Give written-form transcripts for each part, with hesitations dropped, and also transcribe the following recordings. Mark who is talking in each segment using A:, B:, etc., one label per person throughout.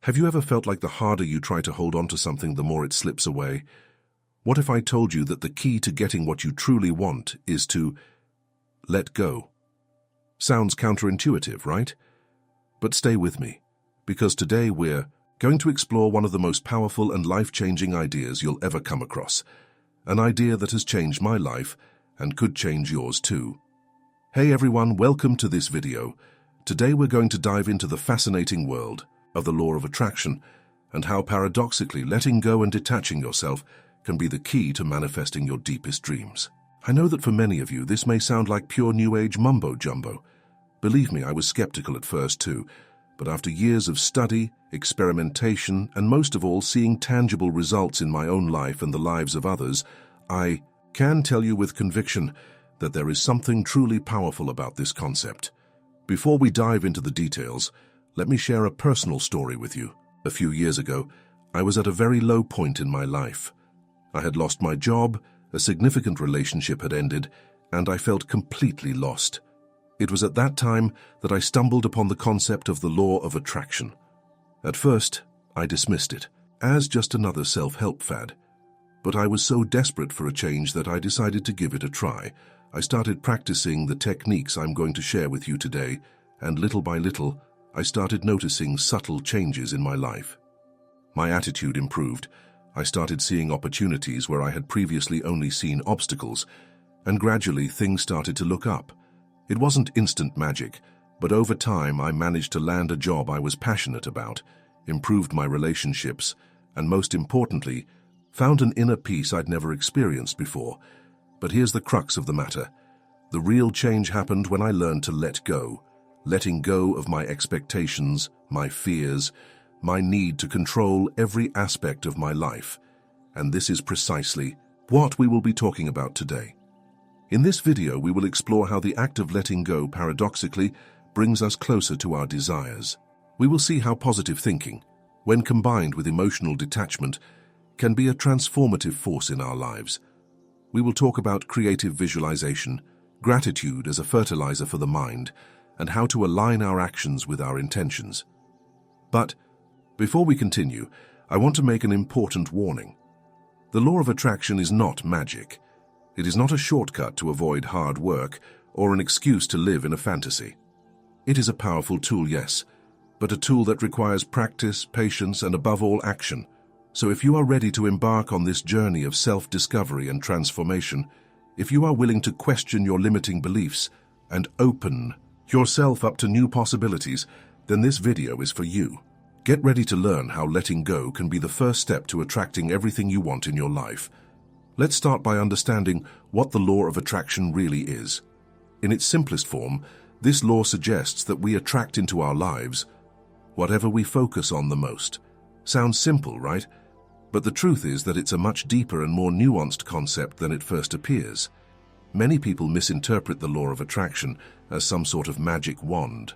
A: Have you ever felt like the harder you try to hold on to something, the more it slips away? What if I told you that the key to getting what you truly want is to let go? Sounds counterintuitive, right? But stay with me, because today we're going to explore one of the most powerful and life-changing ideas you'll ever come across, an idea that has changed my life and could change yours too. Hey everyone, welcome to this video. Today we're going to dive into the fascinating world of the law of attraction and how paradoxically letting go and detaching yourself can be the key to manifesting your deepest dreams. I know that for many of you this may sound like pure New Age mumbo-jumbo. Believe me, I was skeptical at first too, but after years of study, experimentation, and most of all seeing tangible results in my own life and the lives of others, I can tell you with conviction that there is something truly powerful about this concept. Before we dive into the details, let me share a personal story with you. A few years ago, I was at a very low point in my life. I had lost my job, a significant relationship had ended, and I felt completely lost. It was at that time that I stumbled upon the concept of the law of attraction. At first, I dismissed it as just another self-help fad. But I was so desperate for a change that I decided to give it a try. I started practicing the techniques I'm going to share with you today, and little by little, I started noticing subtle changes in my life. My attitude improved. I started seeing opportunities where I had previously only seen obstacles, and gradually things started to look up. It wasn't instant magic, but over time I managed to land a job I was passionate about, improved my relationships, and most importantly, found an inner peace I'd never experienced before. But here's the crux of the matter. The real change happened when I learned to let go. Letting go of my expectations, my fears, my need to control every aspect of my life. And this is precisely what we will be talking about today. In this video, we will explore how the act of letting go paradoxically brings us closer to our desires. We will see how positive thinking, when combined with emotional detachment, can be a transformative force in our lives. We will talk about creative visualization, gratitude as a fertilizer for the mind, and how to align our actions with our intentions. But before we continue, I want to make an important warning. The law of attraction is not magic. It is not a shortcut to avoid hard work or an excuse to live in a fantasy. It is a powerful tool, yes, but a tool that requires practice, patience, and above all, action. So if you are ready to embark on this journey of self-discovery and transformation, if you are willing to question your limiting beliefs and open yourself up to new possibilities, then this video is for you. Get ready to learn how letting go can be the first step to attracting everything you want in your life. Let's start by understanding what the law of attraction really is. In its simplest form, this law suggests that we attract into our lives whatever we focus on the most. Sounds simple, right? But the truth is that it's a much deeper and more nuanced concept than it first appears. Many people misinterpret the law of attraction as some sort of magic wand.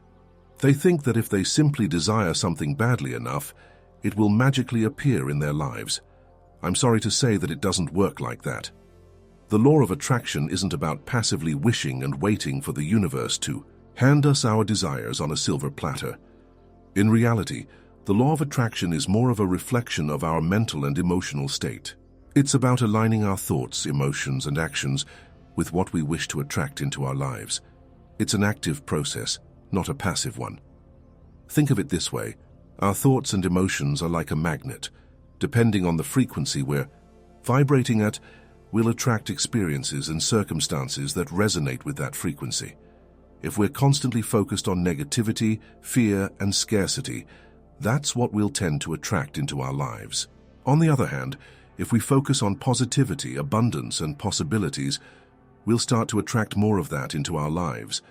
A: They think that if they simply desire something badly enough, it will magically appear in their lives. I'm sorry to say that it doesn't work like that. The law of attraction isn't about passively wishing and waiting for the universe to hand us our desires on a silver platter. In reality, the law of attraction is more of a reflection of our mental and emotional state. It's about aligning our thoughts, emotions, and actions with what we wish to attract into our lives. It's an active process, not a passive one. Think of it this way. Our thoughts and emotions are like a magnet. Depending on the frequency we're vibrating at, we'll attract experiences and circumstances that resonate with that frequency. If we're constantly focused on negativity, fear, and scarcity, that's what we'll tend to attract into our lives. On the other hand, if we focus on positivity, abundance, and possibilities, we'll start to attract more of that into our lives.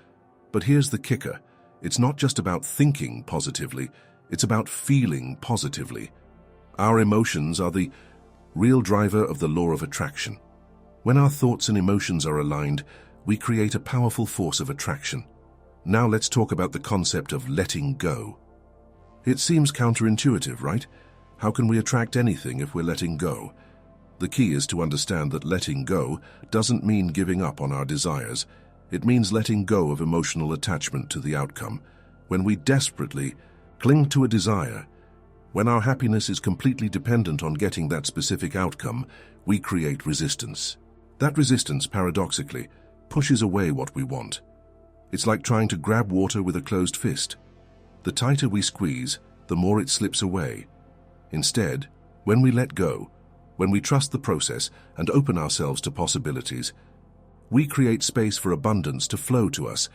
A: But here's the kicker. It's not just about thinking positively, it's about feeling positively. Our emotions are the real driver of the law of attraction. When our thoughts and emotions are aligned, we create a powerful force of attraction. Now let's talk about the concept of letting go. It seems counterintuitive, right? How can we attract anything if we're letting go? The key is to understand that letting go doesn't mean giving up on our desires. It means letting go of emotional attachment to the outcome. When we desperately cling to a desire, When our happiness is completely dependent on getting that specific outcome, we create resistance. That resistance, paradoxically, pushes away what we want. It's like trying to grab water with a closed fist. The tighter we squeeze, the more it slips away. Instead, when we let go, when we trust the process and open ourselves to possibilities, we create space for abundance to flow to us.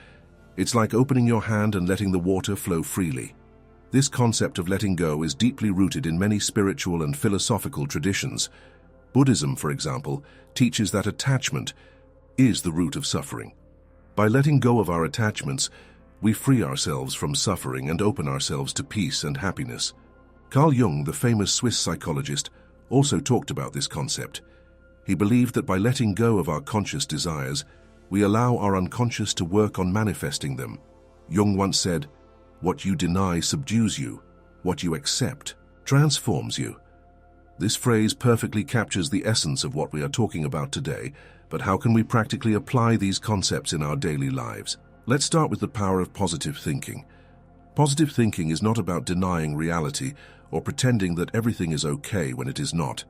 A: It's like opening your hand and letting the water flow freely. This concept of letting go is deeply rooted in many spiritual and philosophical traditions. Buddhism, for example, teaches that attachment is the root of suffering. By letting go of our attachments, we free ourselves from suffering and open ourselves to peace and happiness. Carl Jung, the famous Swiss psychologist, also talked about this concept. He believed that by letting go of our conscious desires, we allow our unconscious to work on manifesting them. Jung once said, "What you deny subdues you. What you accept transforms you." This phrase perfectly captures the essence of what we are talking about today, but how can we practically apply these concepts in our daily lives? Let's start with the power of positive thinking. Positive thinking is not about denying reality or pretending that everything is okay when it is not.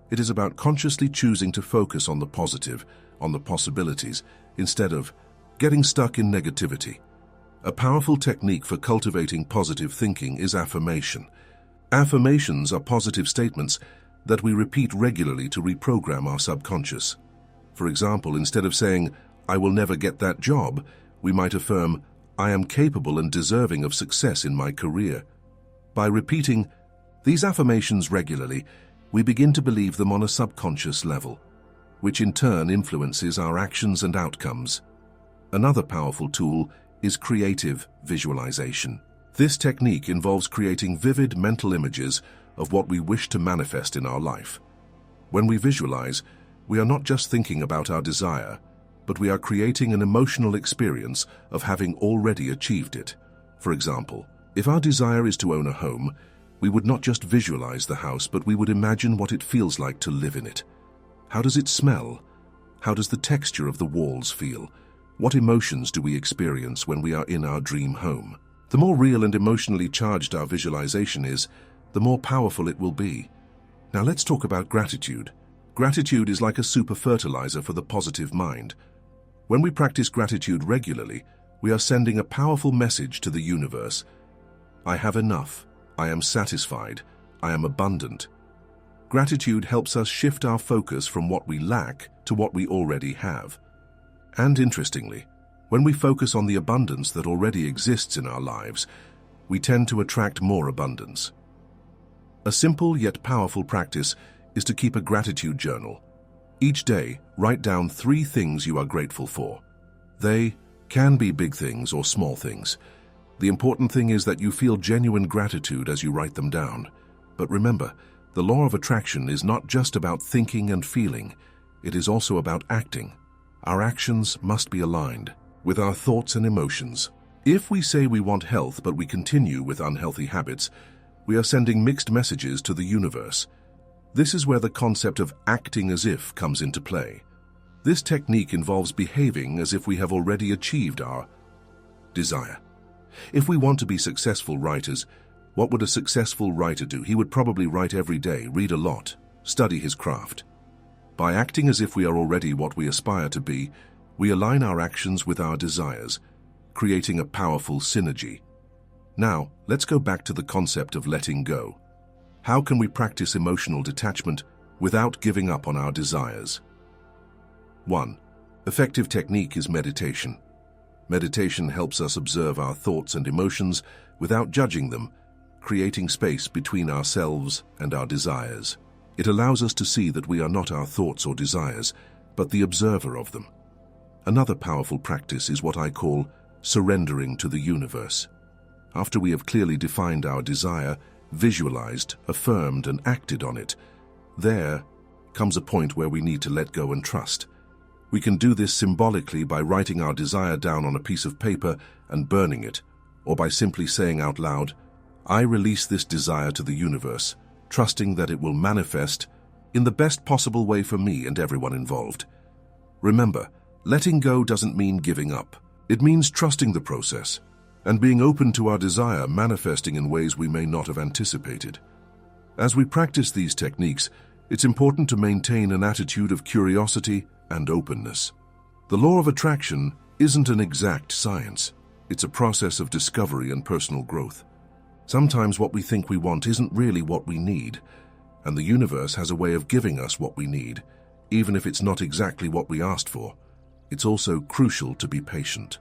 A: It is about consciously choosing to focus on the positive, on the possibilities, instead of getting stuck in negativity. A powerful technique for cultivating positive thinking is affirmation. Affirmations are positive statements that we repeat regularly to reprogram our subconscious. For example, instead of saying, "I will never get that job," we might affirm, "I am capable and deserving of success in my career." By repeating these affirmations regularly, we begin to believe them on a subconscious level, which in turn influences our actions and outcomes. Another powerful tool is creative visualization. This technique involves creating vivid mental images of what we wish to manifest in our life. When we visualize, we are not just thinking about our desire, but we are creating an emotional experience of having already achieved it. For example, if our desire is to own a home, we would not just visualize the house, but we would imagine what it feels like to live in it. How does it smell? How does the texture of the walls feel? What emotions do we experience when we are in our dream home? The more real and emotionally charged our visualization is, the more powerful it will be. Now let's talk about gratitude. Gratitude is like a super fertilizer for the positive mind. When we practice gratitude regularly, we are sending a powerful message to the universe. I have enough. I am satisfied. I am abundant. Gratitude helps us shift our focus from what we lack to what we already have. And interestingly, when we focus on the abundance that already exists in our lives, we tend to attract more abundance. A simple yet powerful practice is to keep a gratitude journal. Each day, write down 3 things you are grateful for. They can be big things or small things. The important thing is that you feel genuine gratitude as you write them down. But remember, the law of attraction is not just about thinking and feeling. It is also about acting. Our actions must be aligned with our thoughts and emotions. If we say we want health but we continue with unhealthy habits, we are sending mixed messages to the universe. This is where the concept of acting as if comes into play. This technique involves behaving as if we have already achieved our desire. If we want to be successful writers, what would a successful writer do? He would probably write every day, read a lot, study his craft. By acting as if we are already what we aspire to be, we align our actions with our desires, creating a powerful synergy. Now, let's go back to the concept of letting go. How can we practice emotional detachment without giving up on our desires? 1. Effective technique is meditation. Meditation helps us observe our thoughts and emotions without judging them, creating space between ourselves and our desires. It allows us to see that we are not our thoughts or desires, but the observer of them. Another powerful practice is what I call surrendering to the universe. After we have clearly defined our desire, visualized, affirmed, and acted on it, there comes a point where we need to let go and trust. We can do this symbolically by writing our desire down on a piece of paper and burning it, or by simply saying out loud, "I release this desire to the universe, trusting that it will manifest in the best possible way for me and everyone involved." Remember, letting go doesn't mean giving up. It means trusting the process. and being open to our desire manifesting in ways we may not have anticipated. As we practice these techniques, it's important to maintain an attitude of curiosity and openness. The law of attraction isn't an exact science. It's a process of discovery and personal growth. Sometimes what we think we want isn't really what we need, and the universe has a way of giving us what we need, even if it's not exactly what we asked for. It's also crucial to be patient.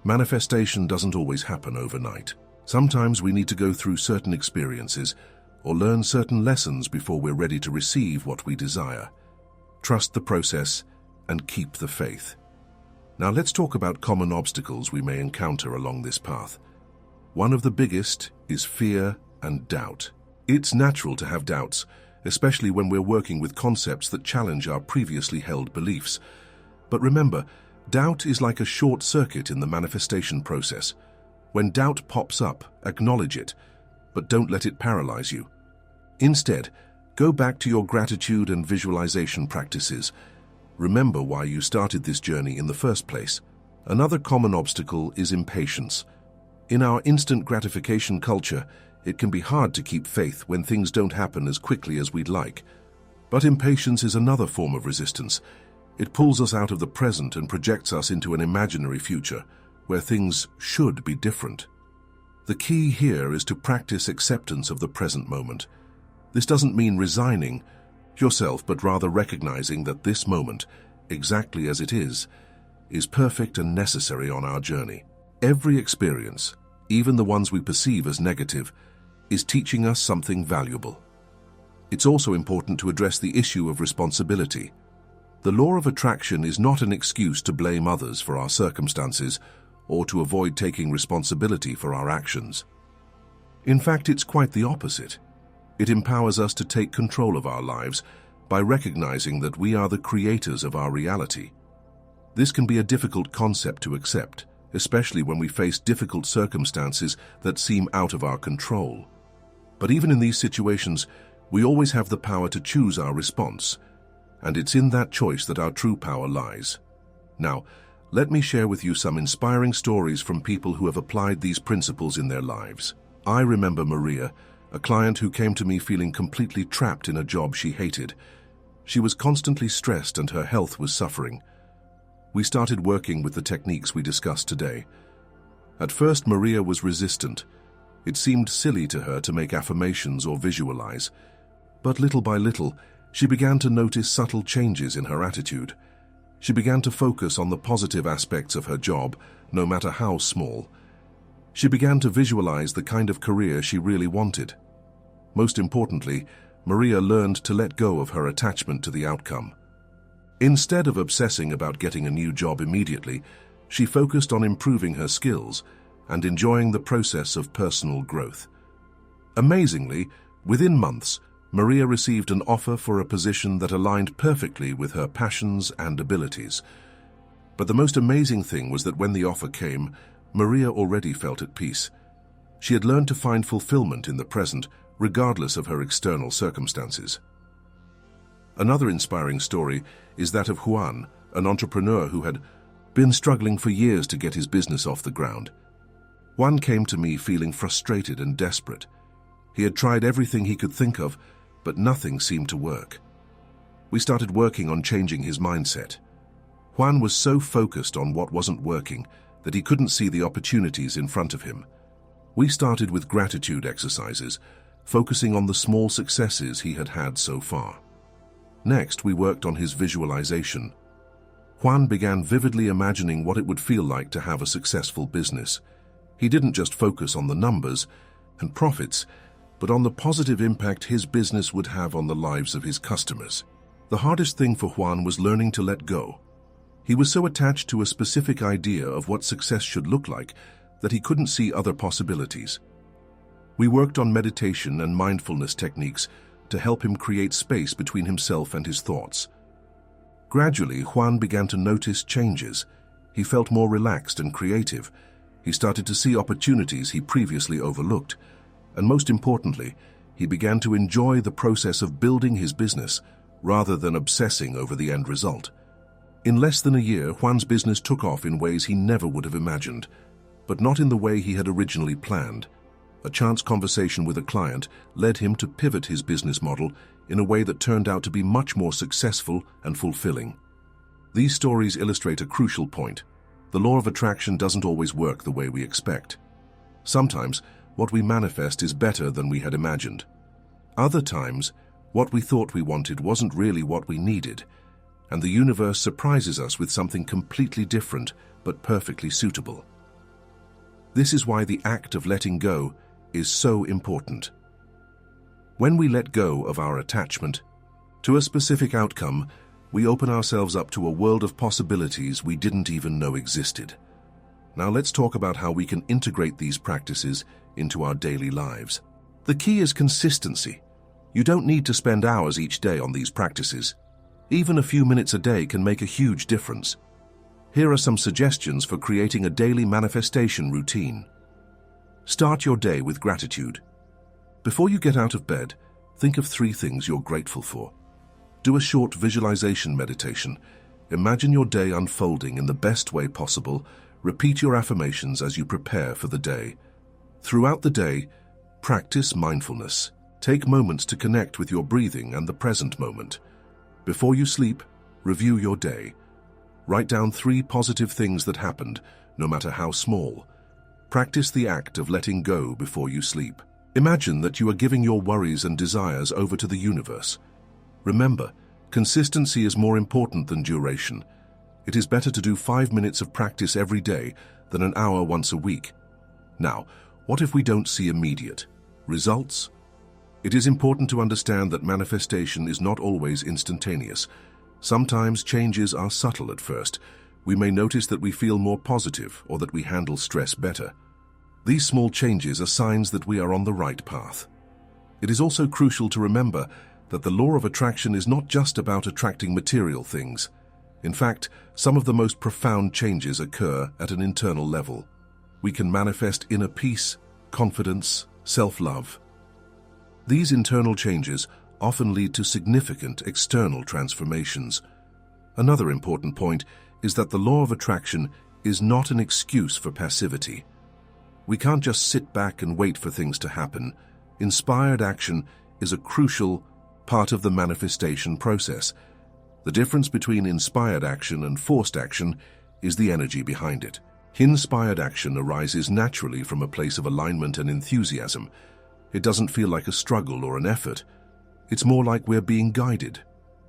A: Manifestation doesn't always happen overnight. Sometimes we need to go through certain experiences or learn certain lessons before we're ready to receive what we desire. Trust the process and keep the faith. Now let's talk about common obstacles we may encounter along this path. One of the biggest is fear and doubt. It's natural to have doubts, especially when we're working with concepts that challenge our previously held beliefs. But remember, doubt is like a short circuit in the manifestation process. When doubt pops up, acknowledge it, but don't let it paralyze you. Instead, go back to your gratitude and visualization practices. Remember why you started this journey in the first place. Another common obstacle is impatience. In our instant gratification culture, it can be hard to keep faith when things don't happen as quickly as we'd like. But impatience is another form of resistance. It pulls us out of the present and projects us into an imaginary future, where things should be different. The key here is to practice acceptance of the present moment. This doesn't mean resigning yourself, but rather recognizing that this moment, exactly as it is perfect and necessary on our journey. Every experience, even the ones we perceive as negative, is teaching us something valuable. It's also important to address the issue of responsibility. The law of attraction is not an excuse to blame others for our circumstances or to avoid taking responsibility for our actions. In fact, it's quite the opposite. It empowers us to take control of our lives by recognizing that we are the creators of our reality. This can be a difficult concept to accept, especially when we face difficult circumstances that seem out of our control. But even in these situations, we always have the power to choose our response, and it's in that choice that our true power lies. Now, let me share with you some inspiring stories from people who have applied these principles in their lives. I remember Maria, a client who came to me feeling completely trapped in a job she hated. She was constantly stressed and her health was suffering. We started working with the techniques we discussed today. At first, Maria was resistant. It seemed silly to her to make affirmations or visualize. But little by little, she began to notice subtle changes in her attitude. She began to focus on the positive aspects of her job, no matter how small. She began to visualize the kind of career she really wanted. Most importantly, Maria learned to let go of her attachment to the outcome. Instead of obsessing about getting a new job immediately, she focused on improving her skills and enjoying the process of personal growth. Amazingly, within months, Maria received an offer for a position that aligned perfectly with her passions and abilities. But the most amazing thing was that when the offer came, Maria already felt at peace. She had learned to find fulfillment in the present, regardless of her external circumstances. Another inspiring story is that of Juan, an entrepreneur who had been struggling for years to get his business off the ground. Juan came to me feeling frustrated and desperate. He had tried everything he could think of, but nothing seemed to work. We started working on changing his mindset. Juan was so focused on what wasn't working that he couldn't see the opportunities in front of him. We started with gratitude exercises, focusing on the small successes he had had so far. Next, we worked on his visualization. Juan began vividly imagining what it would feel like to have a successful business. He didn't just focus on the numbers and profits, but on the positive impact his business would have on the lives of his customers. The hardest thing for Juan was learning to let go. He was so attached to a specific idea of what success should look like that he couldn't see other possibilities. We worked on meditation and mindfulness techniques to help him create space between himself and his thoughts. Gradually, Juan began to notice changes. He felt more relaxed and creative. He started to see opportunities he previously overlooked. And most importantly, he began to enjoy the process of building his business rather than obsessing over the end result. In less than a year, Juan's business took off in ways he never would have imagined. but not in the way he had originally planned. A chance conversation with a client led him to pivot his business model in a way that turned out to be much more successful and fulfilling. These stories illustrate a crucial point. The law of attraction doesn't always work the way we expect. Sometimes, what we manifest is better than we had imagined. Other times, what we thought we wanted wasn't really what we needed, and the universe surprises us with something completely different but perfectly suitable. This is why the act of letting go is so important. When we let go of our attachment to a specific outcome, we open ourselves up to a world of possibilities we didn't even know existed. Now let's talk about how we can integrate these practices into our daily lives. The key is consistency. You don't need to spend hours each day on these practices. Even a few minutes a day can make a huge difference. Here are some suggestions for creating a daily manifestation routine. Start your day with gratitude. Before you get out of bed, think of 3 things you're grateful for. Do a short visualization meditation. Imagine your day unfolding in the best way possible. Repeat your affirmations as you prepare for the day. Throughout the day, practice mindfulness. Take moments to connect with your breathing and the present moment. Before you sleep, review your day. Write down 3 positive things that happened, no matter how small. Practice the act of letting go before you sleep. Imagine that you are giving your worries and desires over to the universe. Remember, consistency is more important than duration. It is better to do 5 minutes of practice every day than an hour once a week. Now, what if we don't see immediate results? It is important to understand that manifestation is not always instantaneous. Sometimes changes are subtle at first. We may notice that we feel more positive or that we handle stress better. These small changes are signs that we are on the right path. It is also crucial to remember that the law of attraction is not just about attracting material things. In fact, some of the most profound changes occur at an internal level. We can manifest inner peace, confidence, self-love. These internal changes often lead to significant external transformations. Another important point is that the law of attraction is not an excuse for passivity. We can't just sit back and wait for things to happen. Inspired action is a crucial part of the manifestation process. The difference between inspired action and forced action is the energy behind it. Inspired action arises naturally from a place of alignment and enthusiasm. It doesn't feel like a struggle or an effort. It's more like we're being guided.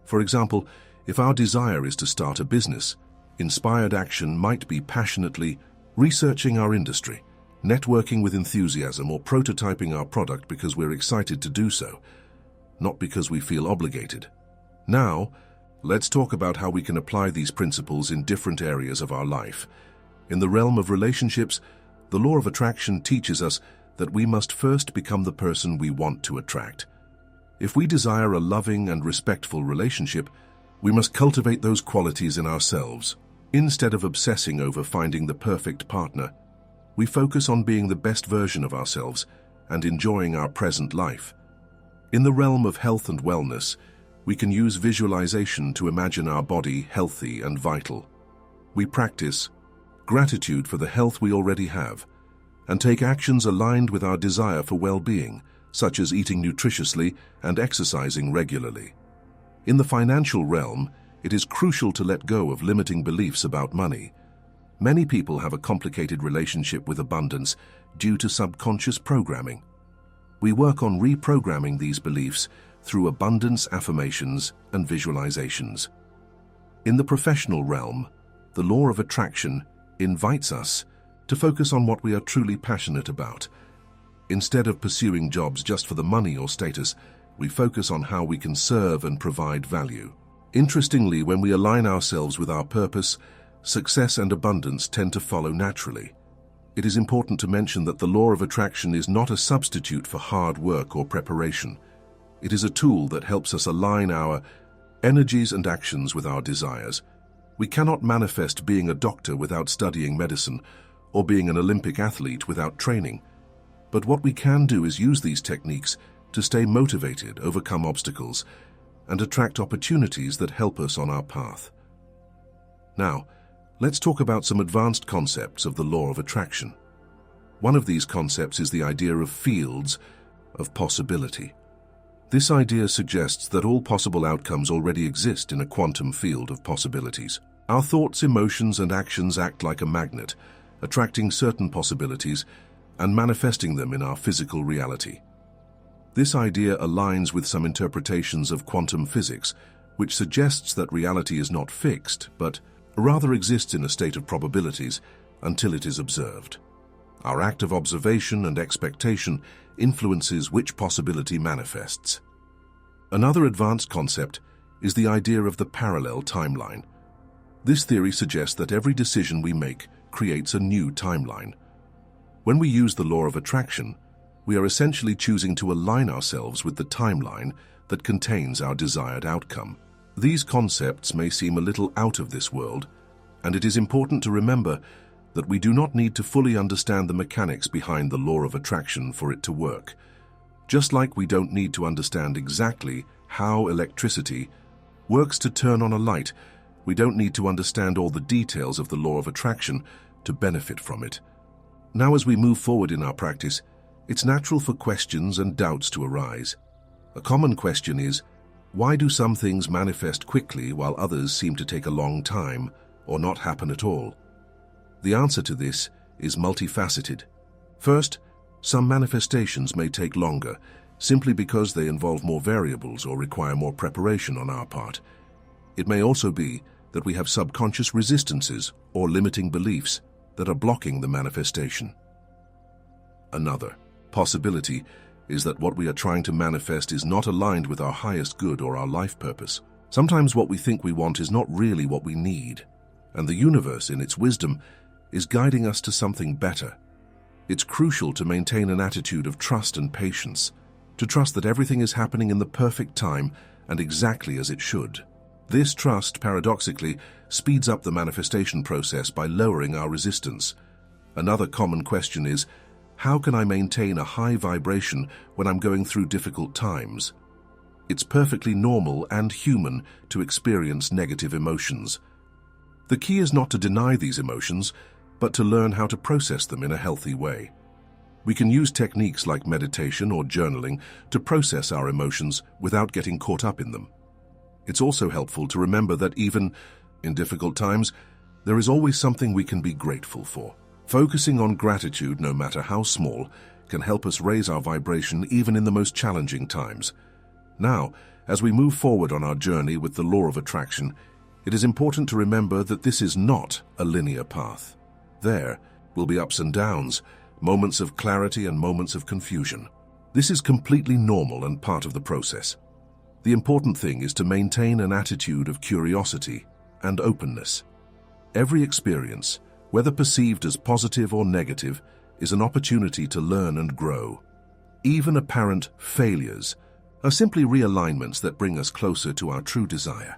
A: For example, if our desire is to start a business, inspired action might be passionately researching our industry, networking with enthusiasm, or prototyping our product because we're excited to do so, not because we feel obligated. Now, let's talk about how we can apply these principles in different areas of our life. In the realm of relationships, the law of attraction teaches us that we must first become the person we want to attract. If we desire a loving and respectful relationship, we must cultivate those qualities in ourselves. Instead of obsessing over finding the perfect partner, we focus on being the best version of ourselves and enjoying our present life. In the realm of health and wellness, we can use visualization to imagine our body healthy and vital. We practice gratitude for the health we already have and take actions aligned with our desire for well-being, such as eating nutritiously and exercising regularly. In the financial realm, it is crucial to let go of limiting beliefs about money. Many people have a complicated relationship with abundance due to subconscious programming. We work on reprogramming these beliefs through abundance affirmations and visualizations. In the professional realm, the law of attraction invites us to focus on what we are truly passionate about. Instead of pursuing jobs just for the money or status, we focus on how we can serve and provide value. Interestingly, when we align ourselves with our purpose, success and abundance tend to follow naturally. It is important to mention that the law of attraction is not a substitute for hard work or preparation. It is a tool that helps us align our energies and actions with our desires. We cannot manifest being a doctor without studying medicine, or being an Olympic athlete without training. But what we can do is use these techniques to stay motivated, overcome obstacles, and attract opportunities that help us on our path. Now, let's talk about some advanced concepts of the law of attraction. One of these concepts is the idea of fields of possibility. This idea suggests that all possible outcomes already exist in a quantum field of possibilities. Our thoughts, emotions, and actions act like a magnet, attracting certain possibilities and manifesting them in our physical reality. This idea aligns with some interpretations of quantum physics, which suggests that reality is not fixed, but rather exists in a state of probabilities until it is observed. Our act of observation and expectation influences which possibility manifests. Another advanced concept is the idea of the parallel timeline. This theory suggests that every decision we make creates a new timeline. When we use the law of attraction, we are essentially choosing to align ourselves with the timeline that contains our desired outcome. These concepts may seem a little out of this world, and it is important to remember that we do not need to fully understand the mechanics behind the law of attraction for it to work. Just like we don't need to understand exactly how electricity works to turn on a light, we don't need to understand all the details of the law of attraction to benefit from it. Now, as we move forward in our practice, it's natural for questions and doubts to arise. A common question is, why do some things manifest quickly while others seem to take a long time or not happen at all? The answer to this is multifaceted. First, some manifestations may take longer, simply because they involve more variables or require more preparation on our part. It may also be that we have subconscious resistances or limiting beliefs that are blocking the manifestation. Another possibility is that what we are trying to manifest is not aligned with our highest good or our life purpose. Sometimes what we think we want is not really what we need, and the universe, in its wisdom, is guiding us to something better. It's crucial to maintain an attitude of trust and patience, to trust that everything is happening in the perfect time and exactly as it should. This trust, paradoxically, speeds up the manifestation process by lowering our resistance. Another common question is, how can I maintain a high vibration when I'm going through difficult times? It's perfectly normal and human to experience negative emotions. The key is not to deny these emotions, but to learn how to process them in a healthy way. We can use techniques like meditation or journaling to process our emotions without getting caught up in them. It's also helpful to remember that even in difficult times, there is always something we can be grateful for. Focusing on gratitude, no matter how small, can help us raise our vibration even in the most challenging times. Now, as we move forward on our journey with the law of attraction, it is important to remember that this is not a linear path. There will be ups and downs, moments of clarity and moments of confusion. This is completely normal and part of the process. The important thing is to maintain an attitude of curiosity and openness. Every experience, whether perceived as positive or negative, is an opportunity to learn and grow. Even apparent failures are simply realignments that bring us closer to our true desire.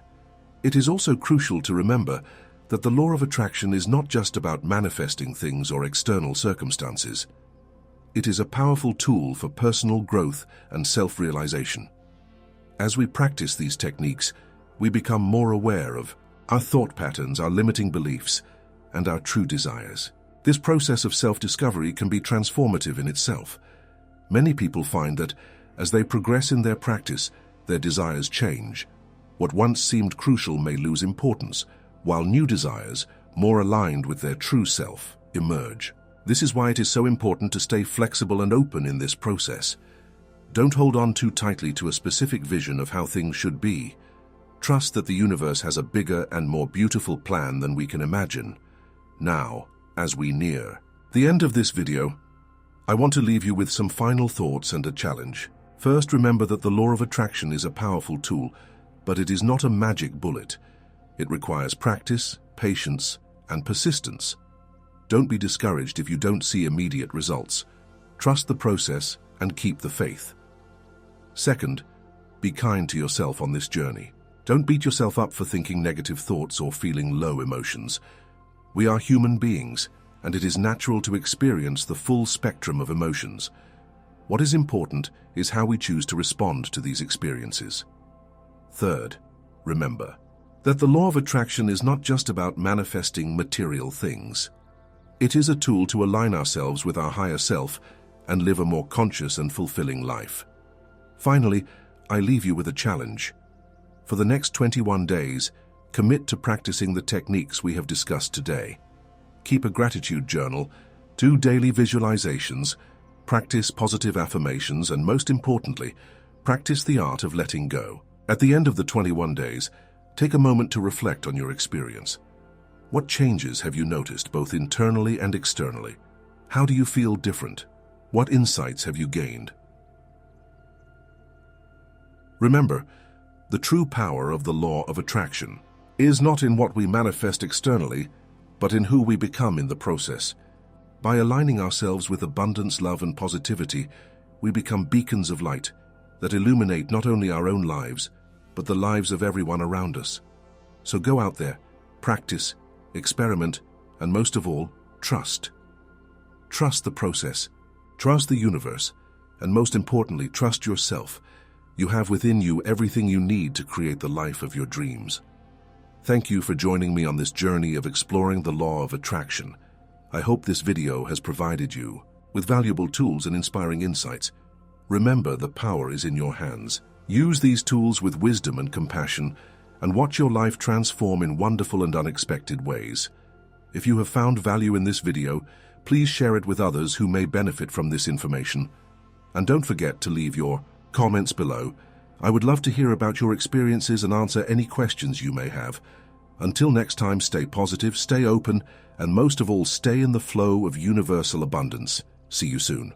A: It is also crucial to remember that the law of attraction is not just about manifesting things or external circumstances. It is a powerful tool for personal growth and self-realization. As we practice these techniques, we become more aware of our thought patterns, our limiting beliefs, and our true desires. This process of self-discovery can be transformative in itself. Many people find that as they progress in their practice, their desires change. What once seemed crucial may lose importance, while new desires, more aligned with their true self, emerge. This is why it is so important to stay flexible and open in this process. Don't hold on too tightly to a specific vision of how things should be. Trust that the universe has a bigger and more beautiful plan than we can imagine. Now, as we near the end of this video, I want to leave you with some final thoughts and a challenge. First, remember that the law of attraction is a powerful tool, but it is not a magic bullet. It requires practice, patience, and persistence. Don't be discouraged if you don't see immediate results. Trust the process and keep the faith. Second, be kind to yourself on this journey. Don't beat yourself up for thinking negative thoughts or feeling low emotions. We are human beings, and it is natural to experience the full spectrum of emotions. What is important is how we choose to respond to these experiences. Third, remember that the law of attraction is not just about manifesting material things. It is a tool to align ourselves with our higher self and live a more conscious and fulfilling life. Finally, I leave you with a challenge. For the next 21 days, commit to practicing the techniques we have discussed today. Keep a gratitude journal, do daily visualizations, practice positive affirmations, and most importantly, practice the art of letting go. At the end of the 21 days, take a moment to reflect on your experience. What changes have you noticed both internally and externally? How do you feel different? What insights have you gained? Remember, the true power of the law of attraction is not in what we manifest externally, but in who we become in the process. By aligning ourselves with abundance, love, and positivity, we become beacons of light that illuminate not only our own lives, but the lives of everyone around us. So go out there, practice, experiment, and most of all, trust. Trust the process, trust the universe, and most importantly, trust yourself. You have within you everything you need to create the life of your dreams. Thank you for joining me on this journey of exploring the law of attraction. I hope this video has provided you with valuable tools and inspiring insights. Remember, the power is in your hands. Use these tools with wisdom and compassion, and watch your life transform in wonderful and unexpected ways. If you have found value in this video, please share it with others who may benefit from this information. And don't forget to leave your comments below. I would love to hear about your experiences and answer any questions you may have. Until next time, stay positive, stay open, and most of all, stay in the flow of universal abundance. See you soon.